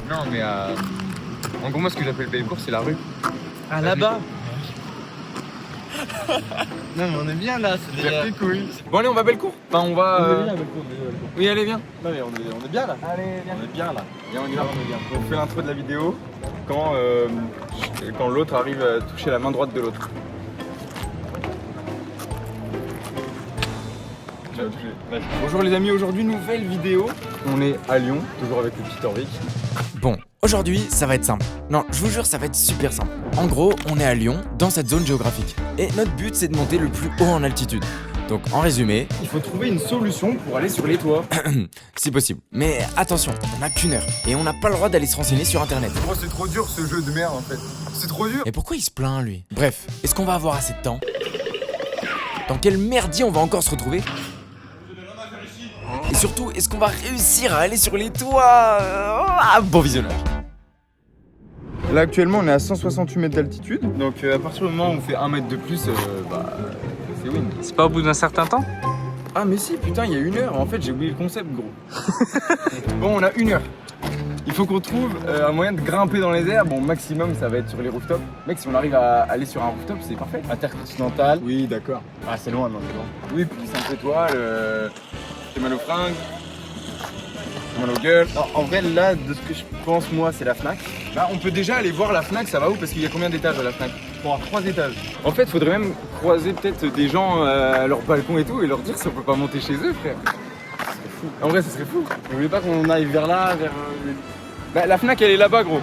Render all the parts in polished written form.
Non, mais en gros, moi, ce que j'appelle Bellecour, c'est la rue. Ah, là-bas. Non, mais on est bien là, c'est déjà... couilles. Bon, allez, on va Bellecour. Enfin, on va. On est bien, Bellecour, Bellecour. Oui, allez, viens. Non, mais on est bien là. Allez, viens. On est bien là. Viens, on y va. On est bien. On fait l'intro de la vidéo quand l'autre arrive à toucher la main droite de l'autre. Bonjour les amis, aujourd'hui nouvelle vidéo. On est à Lyon, toujours avec le petit Orvic. Bon, aujourd'hui, ça va être simple. Non, je vous jure, ça va être super simple. En gros, on est à Lyon, dans cette zone géographique. Et notre but, c'est de monter le plus haut en altitude. Donc, en résumé, Il faut trouver une solution pour aller sur les toits. si possible. Mais attention, on n'a qu'une heure. Et on n'a pas le droit d'aller se renseigner sur Internet. Oh, c'est trop dur ce jeu de merde en fait. C'est trop dur. Et pourquoi il se plaint, lui? Bref, est-ce qu'on va avoir assez de temps? Dans quel merdier on va encore se retrouver? Et surtout, est-ce qu'on va réussir à aller sur les toits? Bon visionnage. Là actuellement on est à 168 mètres d'altitude. Donc à partir du moment où on fait 1 mètre de plus, c'est win. C'est pas au bout d'un certain temps? Ah mais si, putain, il y a 1 heure. En fait j'ai oublié le concept gros. Bon, on a 1 heure. Il faut qu'on trouve un moyen de grimper dans les airs. Bon, maximum ça va être sur les rooftops. Mec, si on arrive à aller sur un rooftop, c'est parfait. Intercontinental. Oui, d'accord. Ah, c'est loin, non, c'est loin. Oui, puis 5 étoiles, j'ai mal aux fringues, j'ai mal aux gueules. Non, en vrai, là, de ce que je pense, moi, c'est la Fnac. Là, on peut déjà aller voir la Fnac, ça va où? Parce qu'il y a combien d'étages à la Fnac? Pour avoir 3 étages. En fait, faudrait même croiser peut-être des gens à leur balcon et tout et leur dire si on peut pas monter chez eux, frère. Ça serait fou. En vrai, ça serait fou. Vous voulez pas qu'on aille vers là, vers... Bah, la Fnac, elle est là-bas, gros.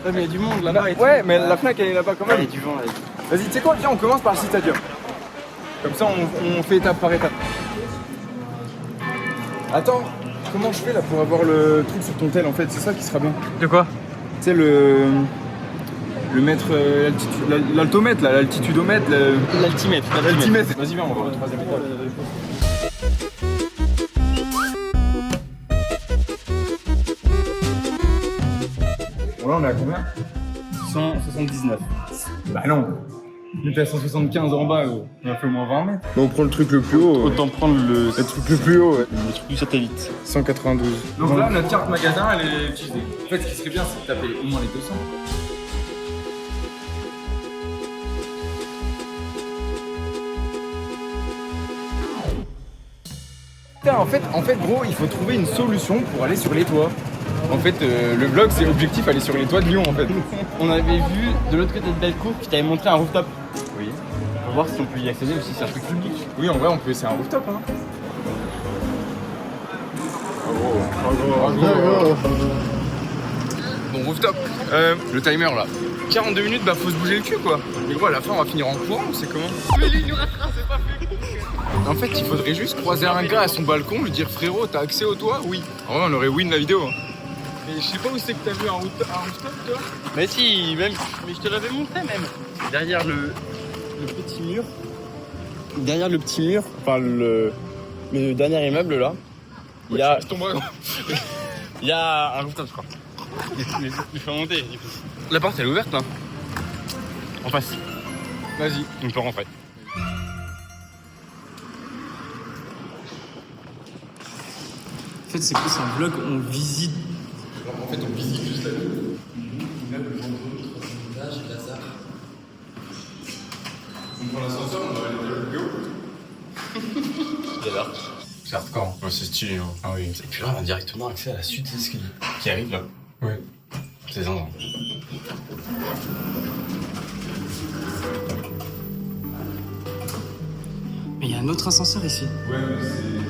Ouais, mais il y a du monde là-bas. et Ouais, tout. mais la Fnac, elle est là-bas quand même. Il y a du vent là. Vas-y, tu sais quoi? Viens, on commence par le Citadium. Comme ça, on fait étape par étape. Attends, comment je fais là pour avoir le truc sur ton tel en fait? C'est ça qui sera bien. De quoi? Tu sais, le mètre, l'altomètre, là, l'altitudomètre. L'altimètre. L'altimètre. Vas-y, viens, on va voir le 3e étage. Bon, là, on est à combien? 179. Bah non. On était à 175 en bas, on a fait au moins 20 mètres. Bon, on prend le truc le plus haut. Autant prendre le truc le plus haut, ouais. truc du satellite. 192. Donc là, notre carte magasin, elle est utilisée. En fait, ce qui serait bien, c'est de taper au moins les 200. Putain, en fait, gros, il faut trouver une solution pour aller sur les toits. En fait, le vlog, c'est objectif aller sur les toits de Lyon, en fait. On avait vu de l'autre côté de Bellecour qui t'avait montré un rooftop. Oui. On va voir si on peut y accéder ou si c'est un truc public. Oui, en vrai, on peut essayer un rooftop, hein. Bon, rooftop. Le timer, là. 42 minutes, bah faut se bouger le cul, quoi. Mais gros, à la fin, on va finir en courant, c'est comment? Mais il nous rattrape, c'est pas fait. En fait, il faudrait juste croiser un gars à son balcon, lui dire frérot, t'as accès au toit? Oui. En vrai, on aurait win la vidéo. Hein. Mais je sais pas où c'est que t'as vu un rooftop, toi? Mais si, même, mais je te l'avais montré même. Derrière le petit mur. Derrière le petit mur, enfin le dernier immeuble là, il y a. Il y a un rooftop, je crois. Il faut monter. La porte, elle est ouverte, là. En face. Vas-y. On peut rentrer. En fait, c'est quoi? C'est un vlog où on visite. En fait, on visite juste la ville. On prend l'ascenseur, on va aller le plus haut. J'adore. C'est hardcore. Ouais, c'est stylé. Hein. Ah oui. Et puis là, on a directement accès à la suite des escaliers qui arrive là. Ouais. C'est ça. Mais il y a un autre ascenseur ici. Ouais, mais c'est.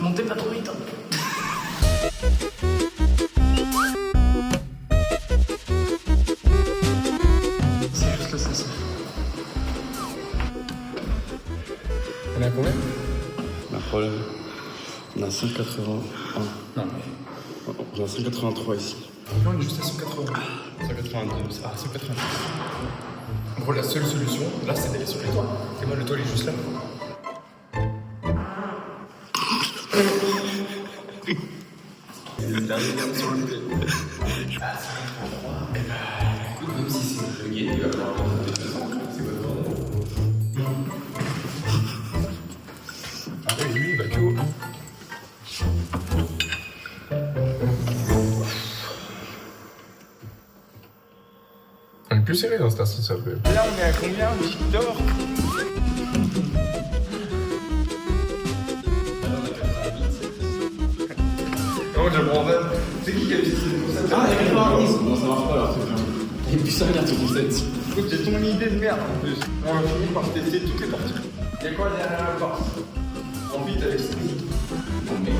Montez pas trop vite. C'est juste l'ascenseur. On est à combien? Un problème. On a 181. Non. On a 183 ici. Non, on est juste à 180. 192. Ah, 180. En gros, la seule solution, là, c'est d'aller sur les toits. Et moi, le toit, il est juste là. Le dernier gamme sur le pied. Je passe à 133. Et bah, écoute, même si c'est le guet, il va falloir monter 200. C'est quoi le bordel? Ah ouais, lui, il va que haut. Plus serré dans cette astuce, ça peut. Là, on est à combien, Victor? Non, je me rends compte. C'est qui a utilisé le concept? Ah, il y a 90. Non, ça marche pas alors, c'est bien. Il est plus sérieux ton concept. Écoute, j'ai ton idée de merde en plus. On va finir par tester toutes les parties. Il y a quoi derrière la porte? En vite avec ça. Non, mais.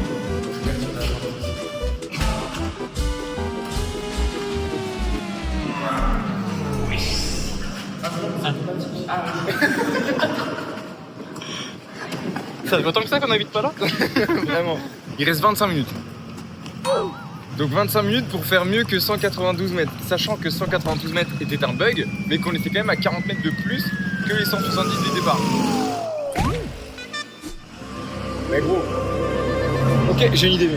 Ça fait longtemps que ça qu'on habite pas là? Vraiment. Il reste 25 minutes. Donc 25 minutes pour faire mieux que 192 mètres. Sachant que 192 mètres était un bug, mais qu'on était quand même à 40 mètres de plus que les 170 du départ. Mais gros. Ok, j'ai une idée.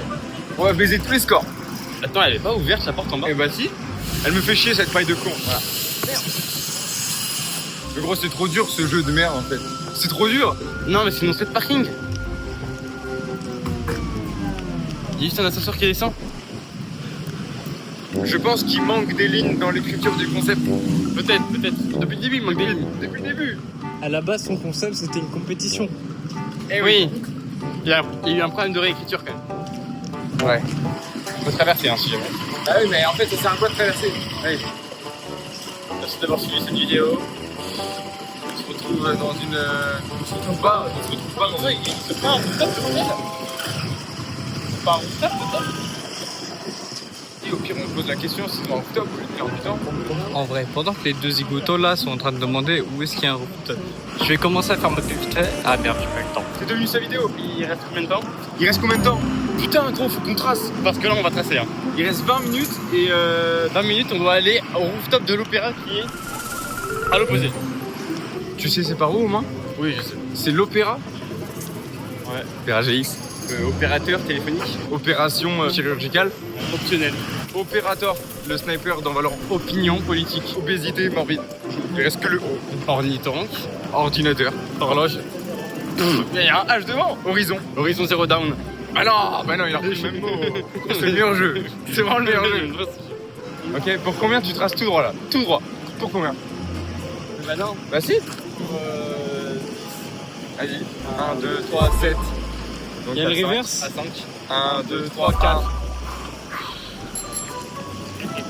On va baiser tous les scores. Attends, elle est pas ouverte la porte en bas? Eh bah si. Elle me fait chier cette paille de con. Voilà. Merde. Mais gros, c'est trop dur ce jeu de merde en fait. C'est trop dur. Non, mais c'est une entrée de parking. Il y a juste un ascenseur qui descend. Je pense qu'il manque des lignes dans l'écriture du concept. Peut-être. Depuis le début, il manque des lignes. Depuis le début. À la base, son concept, c'était une compétition. Eh Oui. Il y a eu un problème de réécriture quand même. Ouais. Faut traverser hein, si jamais. Ah oui, mais en fait, ça sert à quoi de traverser? Oui. Merci d'avoir suivi cette vidéo. On se retrouve dans une. On se retrouve pas dans une. C'est pas un rooftop peut-être? C'est pas un rooftop peut-être? Et au pire, on se pose la question si c'est dans le top ou le du temps. En vrai, pendant que les deux zigotos là sont en train de demander où est-ce qu'il y a un rooftop, je vais commencer à faire ma vite fait. Ah merde, j'ai pas eu le temps. C'est devenu sa vidéo. Il reste combien de temps? Il reste combien de temps? Putain, gros, faut qu'on trace. Parce que là, on va tracer. Hein. Il reste 20 minutes et 20 minutes, on doit aller au rooftop de l'opéra qui est à l'opposé. Tu sais c'est par où au moins? Oui, je sais. C'est l'opéra? Ouais. Opéra GX. Opérateur téléphonique. Opération chirurgicale. Optionnel. Opérateur, le sniper dans Valorant. Opinion politique. Obésité morbide. Il reste que le O. Ornithorynque. Ordinateur. Horloge. Il y a un H devant. Horizon. Horizon Zero Down. Ah non, bah non, il a repris le même mot. C'est le meilleur jeu. C'est vraiment le meilleur jeu. Ok, pour combien tu traces tout droit là? Tout droit. Pour combien? Bah non. Bah si. Vas-y. 1, 2, 3, 7. Il y a le reverse. À 5. 1, 2, 3, 4.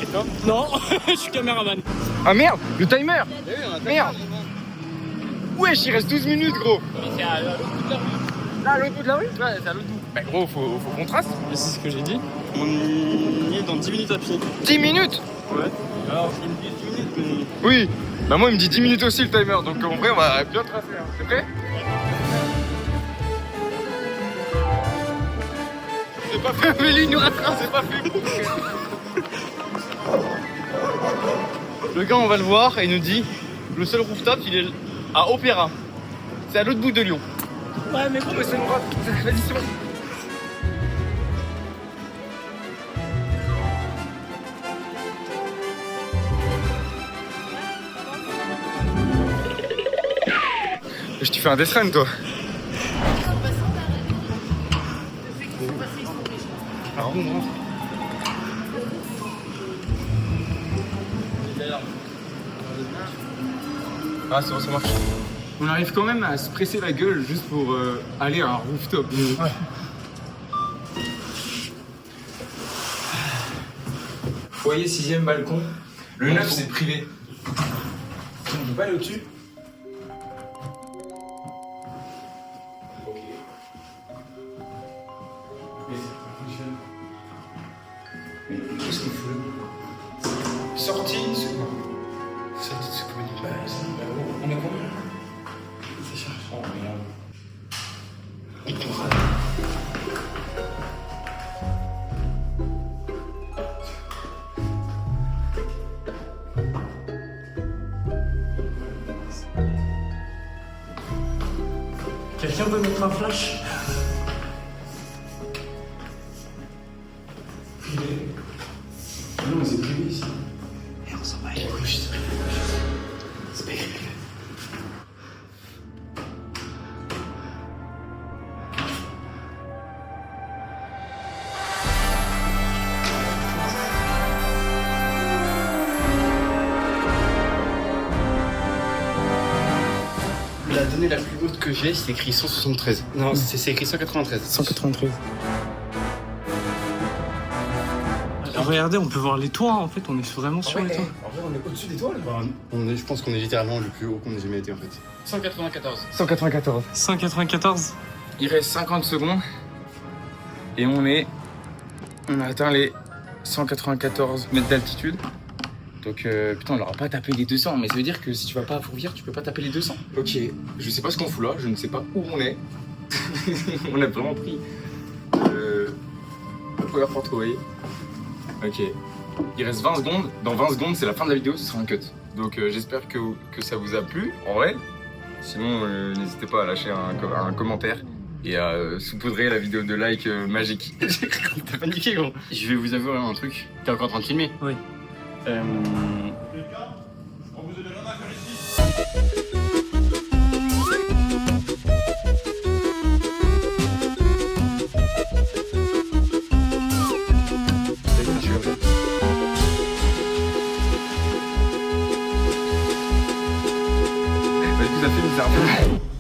Et toi? Non, je suis caméraman. Ah merde, le timer. Merde. Wesh, il reste 12 minutes gros. Mais c'est à l'autre bout de la rue. Là, à l'autre bout de la rue? Ouais, c'est à l'autre bout. Bah gros, faut qu'on trace. Mais c'est ce que j'ai dit. On y est dans 10 minutes à pied. 10 minutes? Ouais. Alors, il me dit 10 minutes, mais. Oui. Bah moi, il me dit 10 minutes aussi le timer. Donc en vrai, on va bien tracer. Hein. T'es prêt? C'est pas fait. Mais il nous rattrape, c'est pas fait. Le gars, on va le voir et il nous dit le seul rooftop, il est à Opéra. C'est à l'autre bout de Lyon. Ouais, mais gros, mais c'est une droite. Vas-y, c'est bon. Je t'ai fait un death run, toi. Ah, c'est bon, ça marche. On arrive quand même à se presser la gueule juste pour aller à un rooftop. Ouais. Foyer 6ème balcon. Le 9 c'est privé. On peut pas aller au-dessus? Ok. Mais ça fonctionne. Mais qu'est-ce qu'il faut? Sortie, c'est quoi? Sortie de ce communiqué. On est combien? Ça charge. Oh merde. Quelqu'un veut mettre un flash? Non, mais c'est privé ici. Et on s'en va. C'est pas écrit. randonnée la plus haute que j'ai, c'est écrit 173. Non, c'est écrit 193. 193. Regardez, on peut voir les toits en fait, on est vraiment sur les toits. En vrai, on est au-dessus des toits là. Je pense qu'on est littéralement le plus haut qu'on ait jamais été en fait. 194. 194. 194. Il reste 50 secondes. Et on a atteint les 194 mètres d'altitude. Donc putain, on l'aura pas tapé les 200, mais ça veut dire que si tu vas pas à Fourvière, tu peux pas taper les 200. Ok, je sais pas ce qu'on fout là, je ne sais pas où on est. On a vraiment pris la première porte, vous voyez. Ok, il reste 20 secondes. Dans 20 secondes, c'est la fin de la vidéo, ce sera un cut. Donc j'espère que ça vous a plu, en vrai. Sinon, n'hésitez pas à lâcher un commentaire et à saupoudrer la vidéo de like magique. T'as paniqué gros. Je vais vous avouer un truc. T'es encore en train de filmer? Oui. Ça filme, c'est un peu...